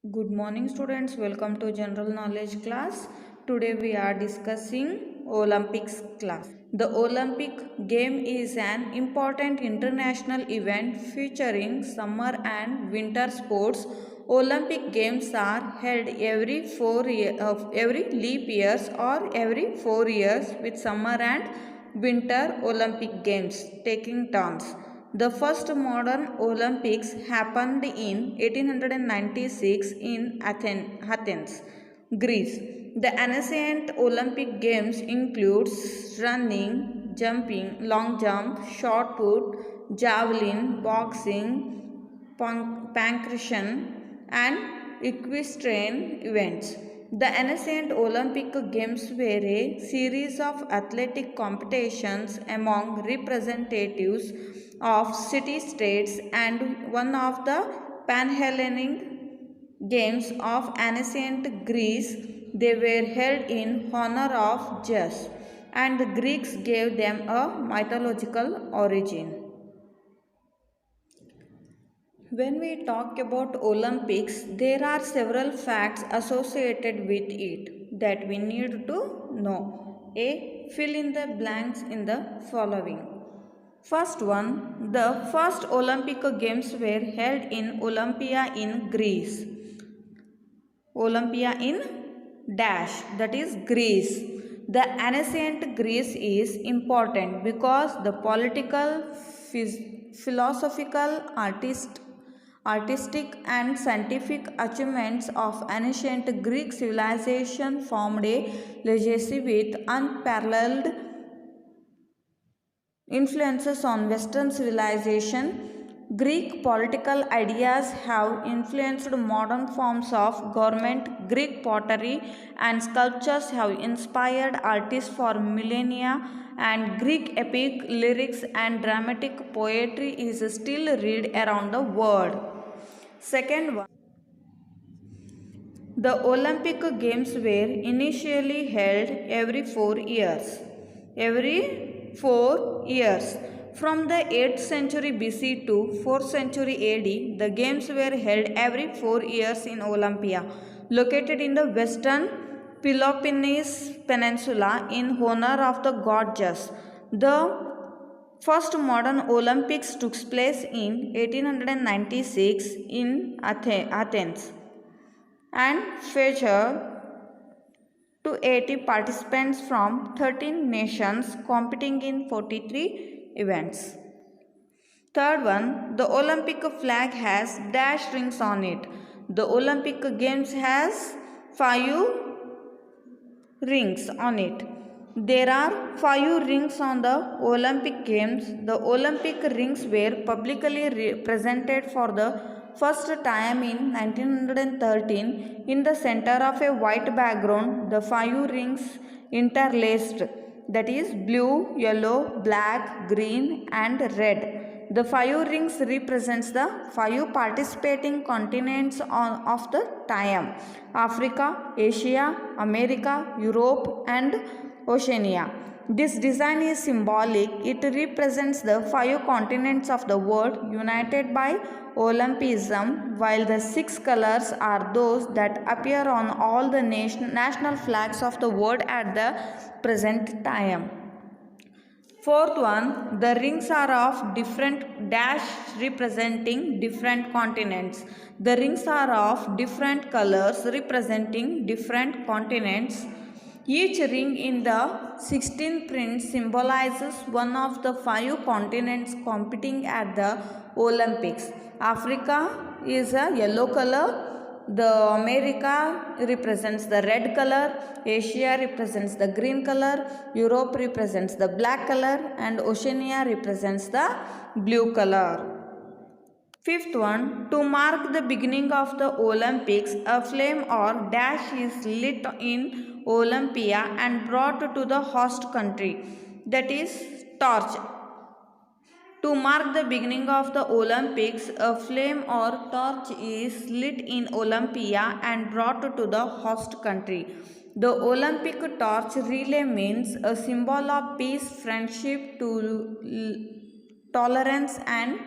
Good morning students, welcome to general knowledge class. Today we are discussing Olympics class. The Olympic game is an important international event featuring summer and winter sports. Olympic games are held every leap years or every 4 years with summer and winter Olympic games taking turns. The first modern Olympics happened in 1896 in Athens, Greece. The ancient Olympic Games includes running, jumping, long jump, shot put, javelin, boxing, pancration, and equestrian events. The ancient Olympic Games were a series of athletic competitions among representatives of city-states and one of the Panhellenic Games of ancient Greece. They were held in honor of Zeus, and the Greeks gave them a mythological origin. When we talk about Olympics, there are several facts associated with it that we need to know. A. Fill in the blanks in the following. First one, the first Olympic Games were held in Olympia in Greece. Olympia in dash, that is Greece. The ancient Greece is important because the political, philosophical, artistic and scientific achievements of ancient Greek civilization formed a legacy with unparalleled influences on Western civilization. Greek political ideas have influenced modern forms of government. Greek pottery and sculptures have inspired artists for millennia, and Greek epic lyrics and dramatic poetry is still read around the world. Second one, the Olympic Games were initially held every 4 years. Every 4 years. From the 8th century BC to 4th century AD, the games were held every 4 years in Olympia, located in the western Peloponnese Peninsula in honor of the god Zeus. The first modern Olympics took place in 1896 in Athens and featured 280 participants from 13 nations competing in 43 events. Third one, the Olympic flag has dash rings on it. The Olympic Games has 5 rings on it. There are 5 rings on the Olympic Games. The Olympic rings were publicly presented for the first time in 1913 in the center of a white background. The 5 rings interlaced, that is blue, yellow, black, green and red. The 5 rings represents the 5 participating continents of the time: Africa, Asia, America, Europe and Oceania. This design is symbolic. It represents the 5 continents of the world united by Olympism, while the 6 colors are those that appear on all the national flags of the world at the present time. Fourth one, the rings are of different dash representing different continents. The rings are of different colors representing different continents. Each ring in the 16 print symbolizes one of the 5 continents competing at the Olympics. Africa is a yellow color. The America represents the red color, Asia represents the green color, Europe represents the black color and Oceania represents the blue color. Fifth one, to mark the beginning of the Olympics, a flame or dash is lit in Olympia and brought to the host country, that is torch. To mark the beginning of the Olympics, a flame or torch is lit in Olympia and brought to the host country. The Olympic torch relay means a symbol of peace, friendship, tolerance and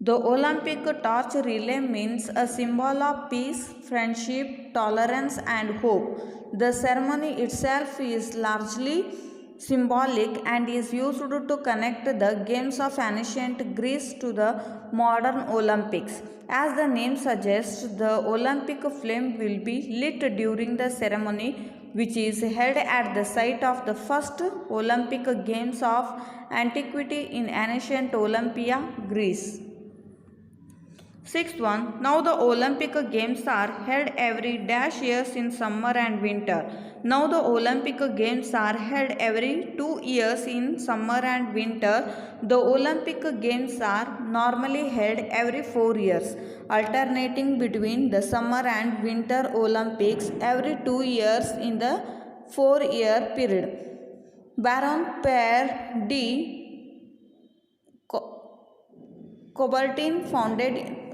The Olympic torch relay means a symbol of peace, friendship, tolerance, and hope. The ceremony itself is largely symbolic and is used to connect the games of ancient Greece to the modern Olympics. As the name suggests, the Olympic flame will be lit during the ceremony, which is held at the site of the first Olympic Games of antiquity in ancient Olympia, Greece. Sixth one, now the Olympic Games are held every dash years in summer and winter. Now the Olympic Games are held every 2 years in summer and winter. The Olympic Games are normally held every 4 years, alternating between the summer and winter Olympics every 2 years in the 4-year period. Baron Pierre de Coubertin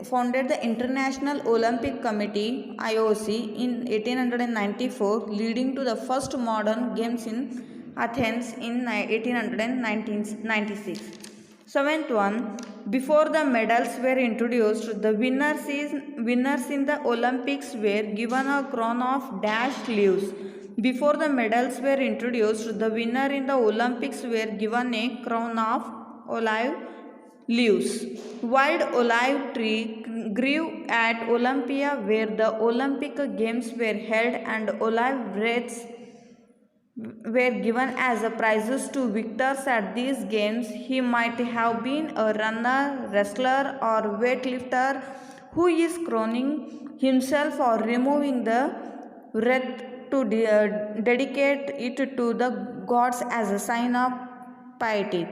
founded the International Olympic Committee (IOC) in 1894, leading to the first modern games in Athens in 1896. Seventh one, before the medals were introduced, the winners in the Olympics were given a crown of dash leaves. Before the medals were introduced, the winner in the Olympics were given a crown of olive leaves. Wild olive tree grew at Olympia where the Olympic Games were held, and olive wreaths were given as prizes to victors at these games. He might have been a runner, wrestler, or weightlifter who is crowning himself or removing the wreath to dedicate it to the gods as a sign of piety.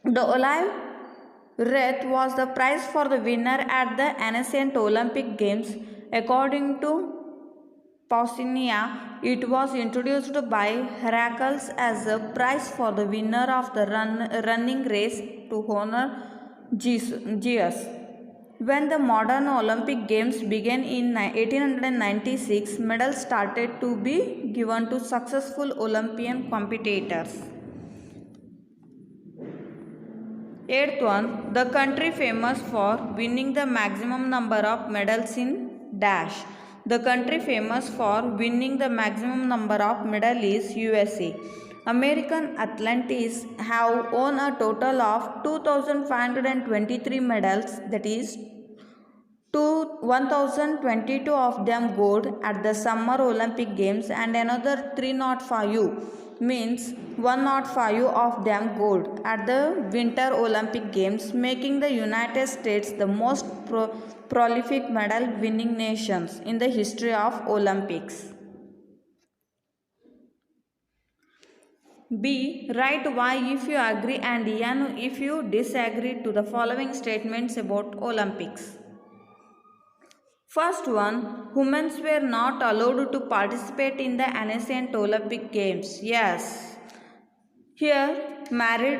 The olive wreath was the prize for the winner at the ancient Olympic Games. According to Pausania, it was introduced by Heracles as a prize for the winner of the running race to honor Zeus. When the modern Olympic Games began in 1896, medals started to be given to successful Olympian competitors. Eighth one, the country famous for winning the maximum number of medals in dash. The country famous for winning the maximum number of medals is USA. American athletes have won a total of 2,523 medals, that is 1,022 of them gold at the Summer Olympic Games and another 305, means 105 of them gold at the Winter Olympic Games, making the United States the most prolific medal winning nations in the history of Olympics. B. Write Y if you agree and N if you disagree to the following statements about Olympics. First one, women were not allowed to participate in the ancient Olympic Games. Yes. Here,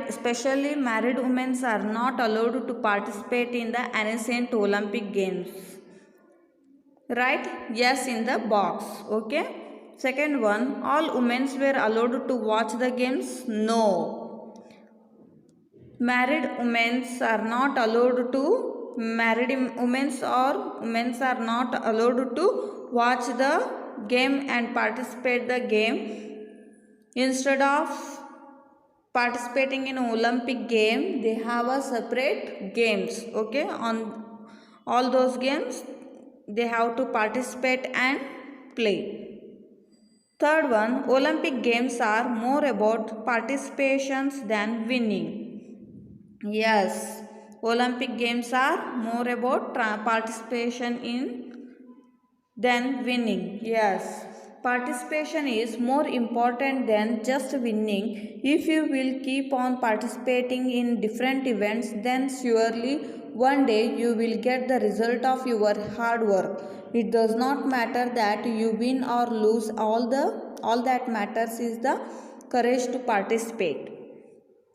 especially married women are not allowed to participate in the ancient Olympic Games. Write yes in the box. Okay. Second one, all women were allowed to watch the games. No. Married women are not allowed to women are not allowed to watch the game and participate the game. Instead of participating in Olympic game, they have a separate games. Okay, on all those games they have to participate and play. Third one, Olympic games are more about participations than winning. Yes, Olympic games are more about participation in than winning. Yes, participation is more important than just winning. If you will keep on participating in different events, then surely one day you will get the result of your hard work. It does not matter that you win or lose. All that matters is the courage to participate.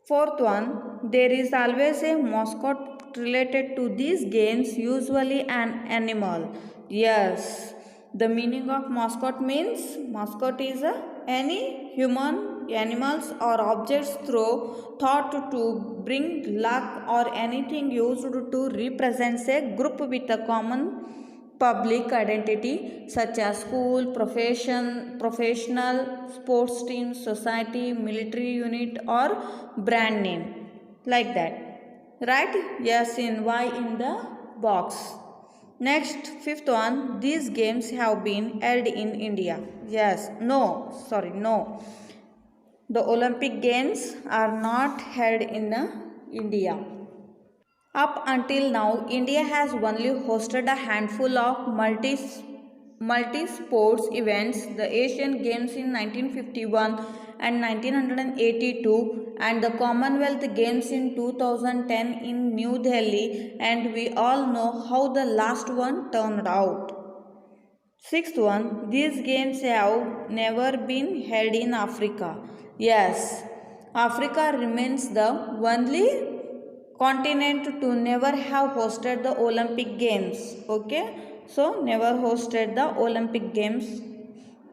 Fourth one, there is always a mascot related to these games, usually an animal. Yes, the meaning of mascot means mascot is any human animals or objects thought to bring luck or anything used to represent a group with a common public identity such as school, professional, sports team, society, military unit or brand name like that. Write yes in Y in the box. Next, fifth one, these games have been held in India. Yes, no, the Olympic Games are not held in India. Up until now, India has only hosted a handful of multi-sports events, the Asian Games in 1951 and 1982 and the Commonwealth Games in 2010 in New Delhi, and we all know how the last one turned out. Sixth one, these games have never been held in Africa. Yes, Africa remains the only continent to never have hosted the Olympic Games. Okay, so never hosted the Olympic Games.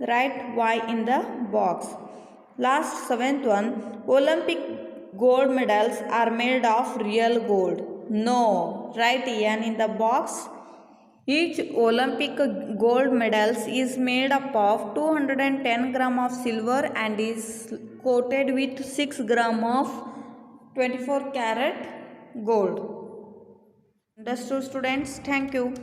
Write Y in the box. Last seventh one, Olympic gold medals are made of real gold. No, write N in the box. Each Olympic gold medals is made up of 210 gram of silver and is coated with 6 gram of 24 karat gold. Understood, students? Thank you.